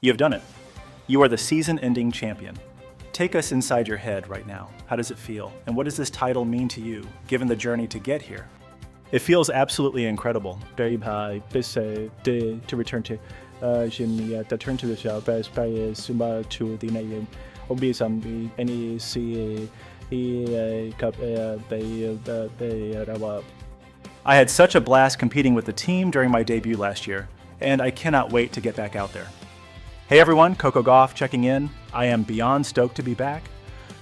You have done it. You are the season-ending champion. Take us inside your head right now. How does it feel? And what does this title mean to you, given the journey to get here? It feels absolutely incredible. To return to the turn to the show, best players to the name. Obviously, any I had such a blast competing with the team during my debut last year, and I cannot wait to get back out there. Hey everyone, Coco Gauff checking in. I am beyond stoked to be back.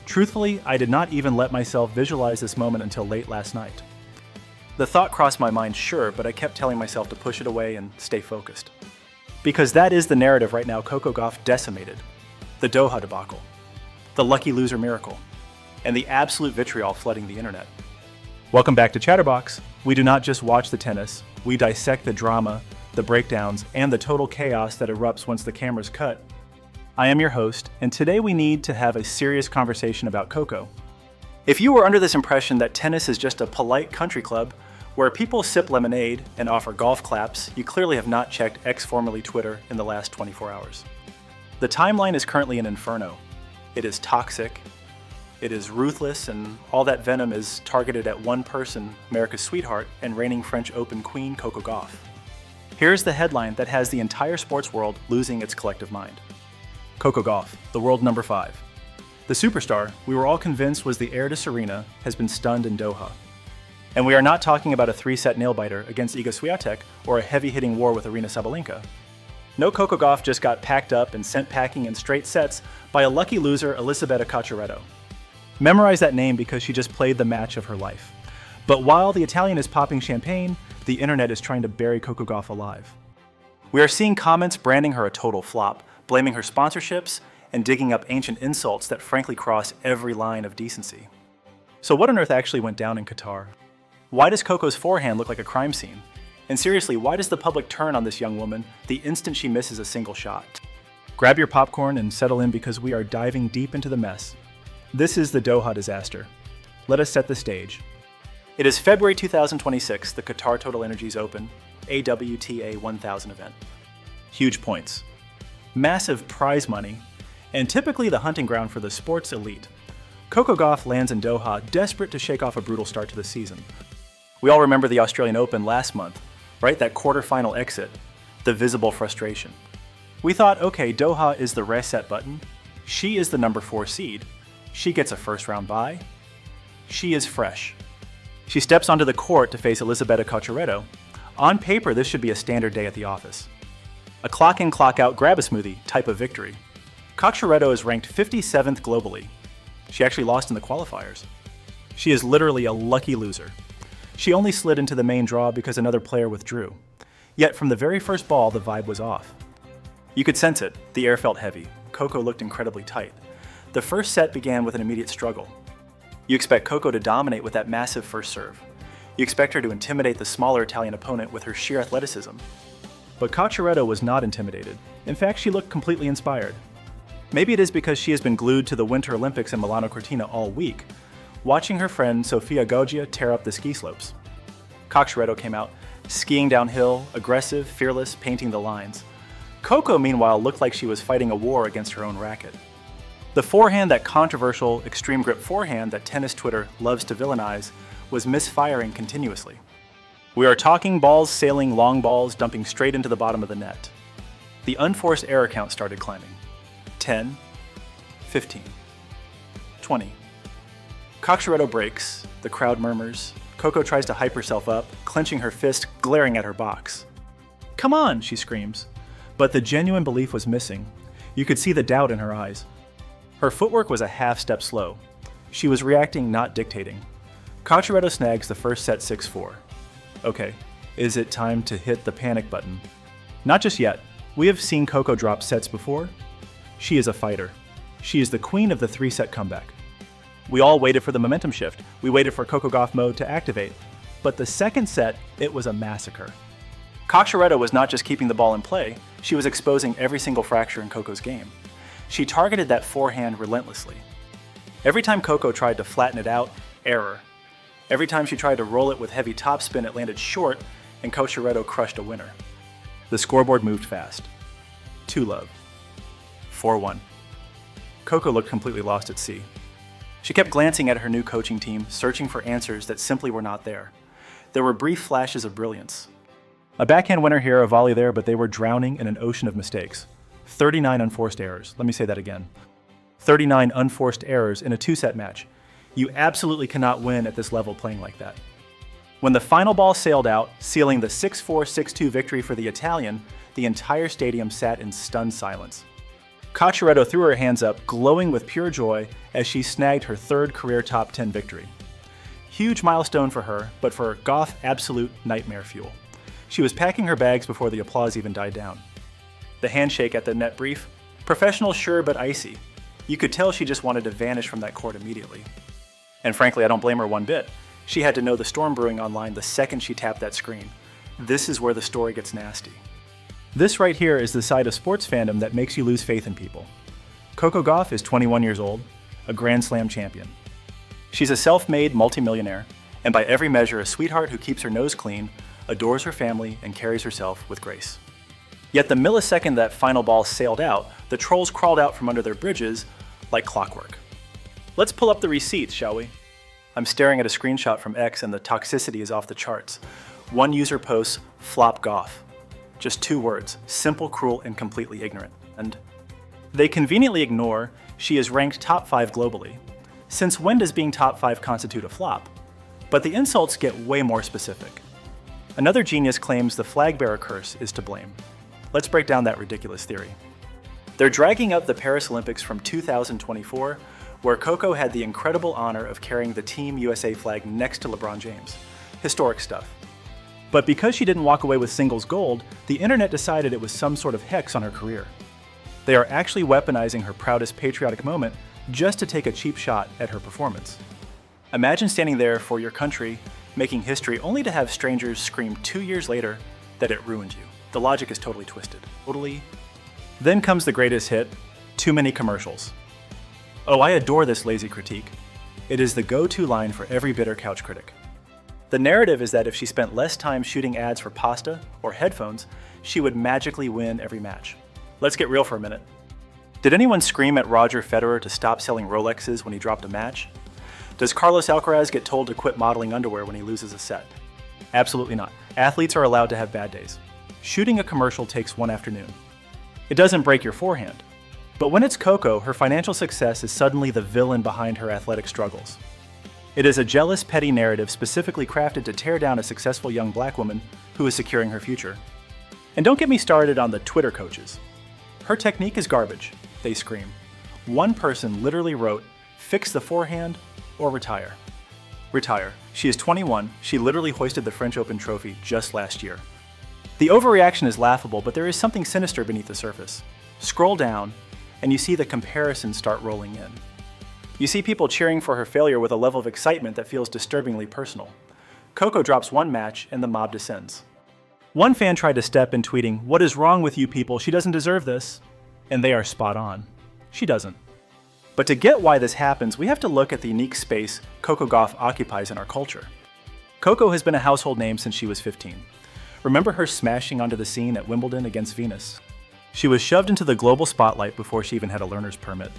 Truthfully, I did not even let myself visualize this moment until late last night. The thought crossed my mind, sure, but I kept telling myself to push it away and stay focused. Because that is the narrative right now Coco Gauff decimated. The Doha debacle, the lucky loser miracle, and the absolute vitriol flooding the internet. Welcome back to Chatterbox. We do not just watch the tennis, we dissect the drama, the breakdowns, and the total chaos that erupts once the cameras cut. I am your host, and today we need to have a serious conversation about Coco. If you were under this impression that tennis is just a polite country club where people sip lemonade and offer golf claps, you clearly have not checked formerly Twitter in the last 24 hours. The timeline is currently an inferno. It is toxic, it is ruthless, and all that venom is targeted at one person, America's sweetheart and reigning French Open queen Coco Gauff. Here's the headline that has the entire sports world losing its collective mind. Coco Gauff, the world number 5. The superstar we were all convinced was the heir to Serena has been stunned in Doha. And we are not talking about a 3-set nail-biter against Iga Swiatek or a heavy-hitting war with Aryna Sabalenka. No, Coco Gauff just got packed up and sent packing in straight sets by a lucky loser, Elisabetta Cocciaretto. Memorize that name because she just played the match of her life. But while the Italian is popping champagne, the internet is trying to bury Coco Gauff alive. We are seeing comments branding her a total flop, blaming her sponsorships, and digging up ancient insults that frankly cross every line of decency. So what on earth actually went down in Qatar? Why does Coco's forehand look like a crime scene? And seriously, why does the public turn on this young woman the instant she misses a single shot? Grab your popcorn and settle in because we are diving deep into the mess. This is the Doha disaster. Let us set the stage. It is February 2026, the Qatar Total Energies Open, a WTA 1000 event. Huge points, massive prize money, and typically the hunting ground for the sports elite. Coco Gauff lands in Doha, desperate to shake off a brutal start to the season. We all remember the Australian Open last month, right? That quarterfinal exit, the visible frustration. We thought, okay, Doha is the reset button. She is the number 4 seed. She gets a first round bye. She is fresh. She steps onto the court to face Elisabetta Cocciaretto. On paper, this should be a standard day at the office. A clock in, clock out, grab a smoothie type of victory. Cocciaretto is ranked 57th globally. She actually lost in the qualifiers. She is literally a lucky loser. She only slid into the main draw because another player withdrew. Yet from the very first ball, the vibe was off. You could sense it. The air felt heavy. Coco looked incredibly tight. The first set began with an immediate struggle. You expect Coco to dominate with that massive first serve. You expect her to intimidate the smaller Italian opponent with her sheer athleticism. But Cocciaretto was not intimidated. In fact, she looked completely inspired. Maybe it is because she has been glued to the Winter Olympics in Milano Cortina all week, watching her friend Sofia Goggia tear up the ski slopes. Cocciaretto came out, skiing downhill, aggressive, fearless, painting the lines. Coco, meanwhile, looked like she was fighting a war against her own racket. The forehand, that controversial, extreme grip forehand that tennis Twitter loves to villainize, was misfiring continuously. We are talking balls sailing, long balls dumping straight into the bottom of the net. The unforced error count started climbing. 10, 15, 20. Cocciaretto breaks, the crowd murmurs. Coco tries to hype herself up, clenching her fist, glaring at her box. "Come on," she screams. But the genuine belief was missing. You could see the doubt in her eyes. Her footwork was a half step slow. She was reacting, not dictating. Cocciaretto snags the first set 6-4. Okay, is it time to hit the panic button? Not just yet. We have seen Coco drop sets before. She is a fighter. She is the queen of the 3-set comeback. We all waited for the momentum shift. We waited for Coco Gauff mode to activate. But the second set, it was a massacre. Cocciaretto was not just keeping the ball in play, she was exposing every single fracture in Coco's game. She targeted that forehand relentlessly. Every time Coco tried to flatten it out, error. Every time she tried to roll it with heavy topspin, it landed short, and Cocciaretto crushed a winner. The scoreboard moved fast. 2-love. 4-1. Coco looked completely lost at sea. She kept glancing at her new coaching team, searching for answers that simply were not there. There were brief flashes of brilliance. A backhand winner here, a volley there, but they were drowning in an ocean of mistakes. 39 unforced errors. Let me say that again. 39 unforced errors in a two-set match. You absolutely cannot win at this level playing like that. When the final ball sailed out, sealing the 6-4, 6-2 victory for the Italian, the entire stadium sat in stunned silence. Cocciaretto threw her hands up, glowing with pure joy as she snagged her third career top 10 victory. Huge milestone for her, but for Gauff, absolute nightmare fuel. She was packing her bags before the applause even died down. The handshake at the net brief, professional sure but icy. You could tell she just wanted to vanish from that court immediately. And frankly, I don't blame her one bit. She had to know the storm brewing online the second she tapped that screen. This is where the story gets nasty. This right here is the side of sports fandom that makes you lose faith in people. Coco Gauff is 21 years old, a Grand Slam champion. She's a self-made multimillionaire, and by every measure a sweetheart who keeps her nose clean, adores her family, and carries herself with grace. Yet the millisecond that final ball sailed out, the trolls crawled out from under their bridges like clockwork. Let's pull up the receipts, shall we? I'm staring at a screenshot from X and the toxicity is off the charts. One user posts, "Flop Gauff." Just 2 words, simple, cruel, and completely ignorant. And they conveniently ignore she is ranked top 5 globally. Since when does being top 5 constitute a flop? But the insults get way more specific. Another genius claims the flag bearer curse is to blame. Let's break down that ridiculous theory. They're dragging up the Paris Olympics from 2024, where Coco had the incredible honor of carrying the Team USA flag next to LeBron James. Historic stuff. But because she didn't walk away with singles gold, the internet decided it was some sort of hex on her career. They are actually weaponizing her proudest patriotic moment just to take a cheap shot at her performance. Imagine standing there for your country, making history only to have strangers scream 2 years later that it ruined you. The logic is totally twisted. Totally. Then comes the greatest hit, too many commercials. Oh, I adore this lazy critique. It is the go-to line for every bitter couch critic. The narrative is that if she spent less time shooting ads for pasta or headphones, she would magically win every match. Let's get real for a minute. Did anyone scream at Roger Federer to stop selling Rolexes when he dropped a match? Does Carlos Alcaraz get told to quit modeling underwear when he loses a set? Absolutely not. Athletes are allowed to have bad days. Shooting a commercial takes one afternoon. It doesn't break your forehand. But when it's Coco, her financial success is suddenly the villain behind her athletic struggles. It is a jealous, petty narrative specifically crafted to tear down a successful young black woman who is securing her future. And don't get me started on the Twitter coaches. Her technique is garbage, they scream. One person literally wrote, "Fix the forehand or retire." Retire. She is 21, she literally hoisted the French Open trophy just last year. The overreaction is laughable, but there is something sinister beneath the surface. Scroll down, and you see the comparisons start rolling in. You see people cheering for her failure with a level of excitement that feels disturbingly personal. Coco drops one match, and the mob descends. One fan tried to step in tweeting, "What is wrong with you people? She doesn't deserve this." And they are spot on. She doesn't. But to get why this happens, we have to look at the unique space Coco Gauff occupies in our culture. Coco has been a household name since she was 15. Remember her smashing onto the scene at Wimbledon against Venus? She was shoved into the global spotlight before she even had a learner's permit.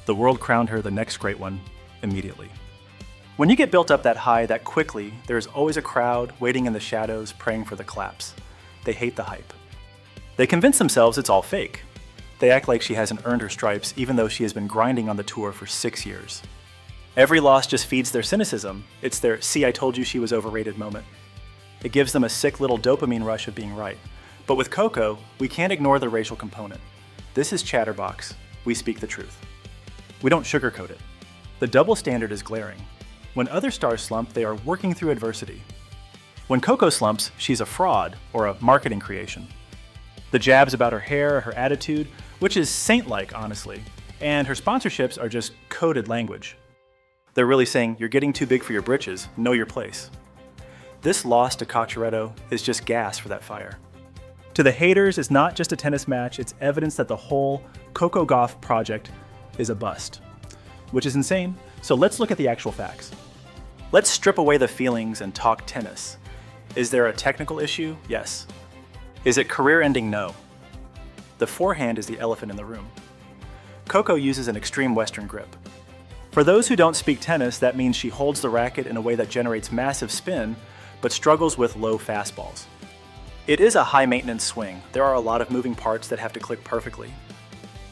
The world crowned her the next great one immediately. When you get built up that high that quickly, there's always a crowd waiting in the shadows praying for the collapse. They hate the hype. They convince themselves it's all fake. They act like she hasn't earned her stripes even though she has been grinding on the tour for 6 years. Every loss just feeds their cynicism. It's their "see, I told you she was overrated" moment. It gives them a sick little dopamine rush of being right. But with Coco, we can't ignore the racial component. This is Chatterbox. We speak the truth. We don't sugarcoat it. The double standard is glaring. When other stars slump, they are working through adversity. When Coco slumps, she's a fraud or a marketing creation. The jabs about her hair, her attitude, which is saint-like, honestly, and her sponsorships are just coded language. They're really saying, "You're getting too big for your britches, know your place." This loss to Cocciaretto is just gas for that fire. To the haters, it's not just a tennis match, it's evidence that the whole Coco Gauff project is a bust, which is insane. So let's look at the actual facts. Let's strip away the feelings and talk tennis. Is there a technical issue? Yes. Is it career-ending? No. The forehand is the elephant in the room. Coco uses an extreme Western grip. For those who don't speak tennis, that means she holds the racket in a way that generates massive spin, but struggles with low fastballs. It is a high-maintenance swing. There are a lot of moving parts that have to click perfectly.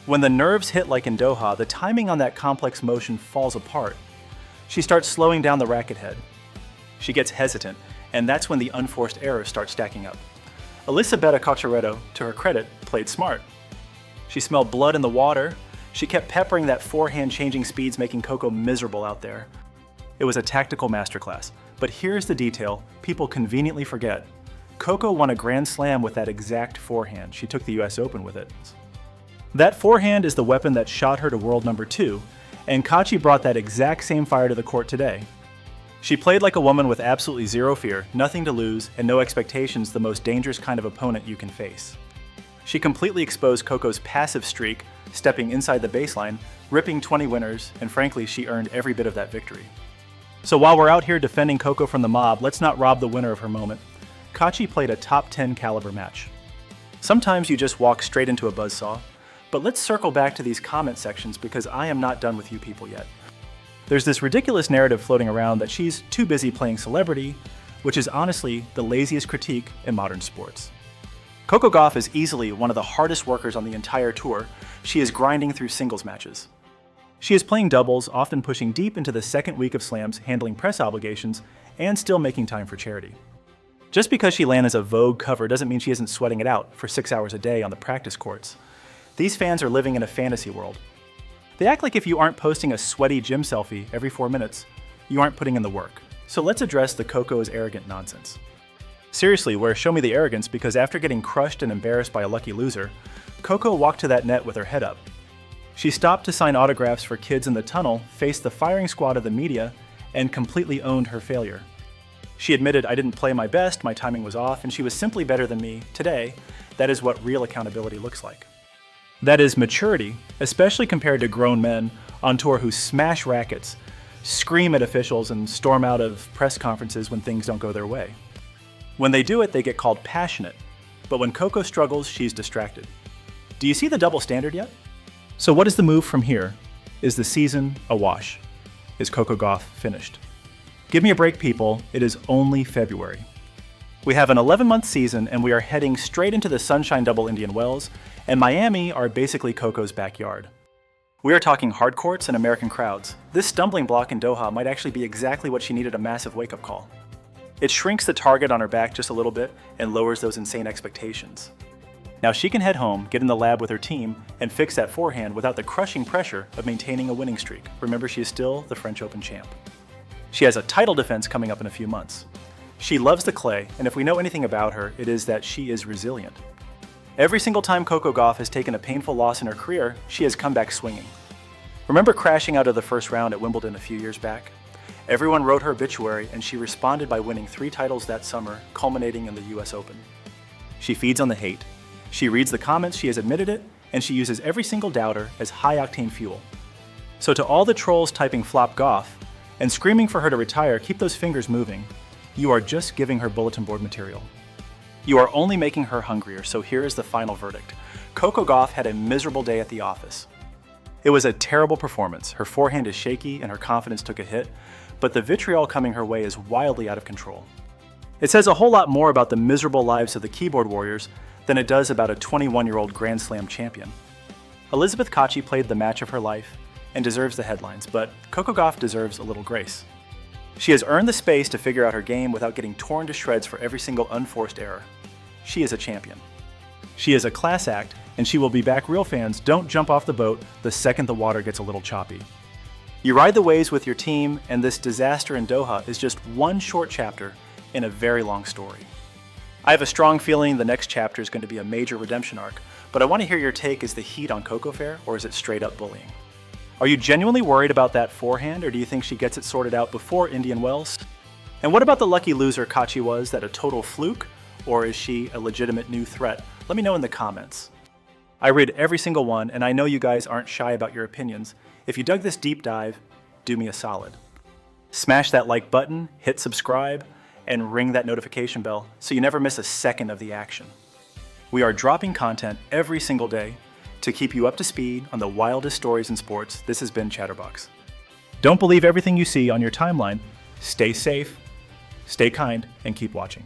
When the nerves hit like in Doha, the timing on that complex motion falls apart. She starts slowing down the racket head. She gets hesitant, and that's when the unforced errors start stacking up. Elisabetta Cocciaretto, to her credit, played smart. She smelled blood in the water. She kept peppering that forehand changing speeds, making Coco miserable out there. It was a tactical masterclass. But here's the detail people conveniently forget. Coco won a Grand Slam with that exact forehand. She took the US Open with it. That forehand is the weapon that shot her to world number 2, and Kachi brought that exact same fire to the court today. She played like a woman with absolutely zero fear, nothing to lose, and no expectations, the most dangerous kind of opponent you can face. She completely exposed Coco's passive streak, stepping inside the baseline, ripping 20 winners, and frankly, she earned every bit of that victory. So while we're out here defending Coco from the mob, let's not rob the winner of her moment. Kachi played a top 10 caliber match. Sometimes you just walk straight into a buzzsaw, but let's circle back to these comment sections because I am not done with you people yet. There's this ridiculous narrative floating around that she's too busy playing celebrity, which is honestly the laziest critique in modern sports. Coco Gauff is easily one of the hardest workers on the entire tour. She is grinding through singles matches. She is playing doubles, often pushing deep into the second week of slams, handling press obligations, and still making time for charity. Just because she lands a Vogue cover doesn't mean she isn't sweating it out for 6 hours a day on the practice courts. These fans are living in a fantasy world. They act like if you aren't posting a sweaty gym selfie every 4 minutes, you aren't putting in the work. So let's address the Coco is arrogant nonsense. Seriously, show me the arrogance, because after getting crushed and embarrassed by a lucky loser, Coco walked to that net with her head up. She stopped to sign autographs for kids in the tunnel, faced the firing squad of the media, and completely owned her failure. She admitted, "I didn't play my best, my timing was off, and she was simply better than me." Today, that is what real accountability looks like. That is maturity, especially compared to grown men on tour who smash rackets, scream at officials, and storm out of press conferences when things don't go their way. When they do it, they get called passionate, but when Coco struggles, she's distracted. Do you see the double standard yet? So what is the move from here? Is the season a wash? Is Coco Gauff finished? Give me a break, people. It is only February. We have an 11-month season, and we are heading straight into the Sunshine Double Indian Wells, and Miami are basically Coco's backyard. We are talking hard courts and American crowds. This stumbling block in Doha might actually be exactly what she needed, a massive wake-up call. It shrinks the target on her back just a little bit and lowers those insane expectations. Now she can head home, get in the lab with her team, and fix that forehand without the crushing pressure of maintaining a winning streak. Remember, she is still the French Open champ. She has a title defense coming up in a few months. She loves the clay, and if we know anything about her, it is that she is resilient. Every single time Coco Gauff has taken a painful loss in her career, she has come back swinging. Remember crashing out of the first round at Wimbledon a few years back? Everyone wrote her obituary, and she responded by winning 3 titles that summer, culminating in the US Open. She feeds on the hate. She reads the comments, she has admitted it, and she uses every single doubter as high-octane fuel. So to all the trolls typing flop Gauff and screaming for her to retire, keep those fingers moving. You are just giving her bulletin board material. You are only making her hungrier, so here is the final verdict. Coco Gauff had a miserable day at the office. It was a terrible performance. Her forehand is shaky and her confidence took a hit, but the vitriol coming her way is wildly out of control. It says a whole lot more about the miserable lives of the keyboard warriors than it does about a 21-year-old Grand Slam champion. Elizabeth Kachi played the match of her life and deserves the headlines, but Coco Gauff deserves a little grace. She has earned the space to figure out her game without getting torn to shreds for every single unforced error. She is a champion. She is a class act, and she will be back. Real fans, don't jump off the boat the second the water gets a little choppy. You ride the waves with your team, and this disaster in Doha is just one short chapter in a very long story. I have a strong feeling the next chapter is going to be a major redemption arc, but I want to hear your take. Is the heat on Coco fair, or is it straight up bullying? Are you genuinely worried about that forehand, or do you think she gets it sorted out before Indian Wells? And what about the lucky loser Kachi was? That a total fluke, or is she a legitimate new threat? Let me know in the comments. I read every single one, and I know you guys aren't shy about your opinions. If you dug this deep dive, do me a solid. Smash that like button, hit subscribe, and ring that notification bell so you never miss a second of the action. We are dropping content every single day. To keep you up to speed on the wildest stories in sports, this has been Chatterbox. Don't believe everything you see on your timeline. Stay safe, stay kind, and keep watching.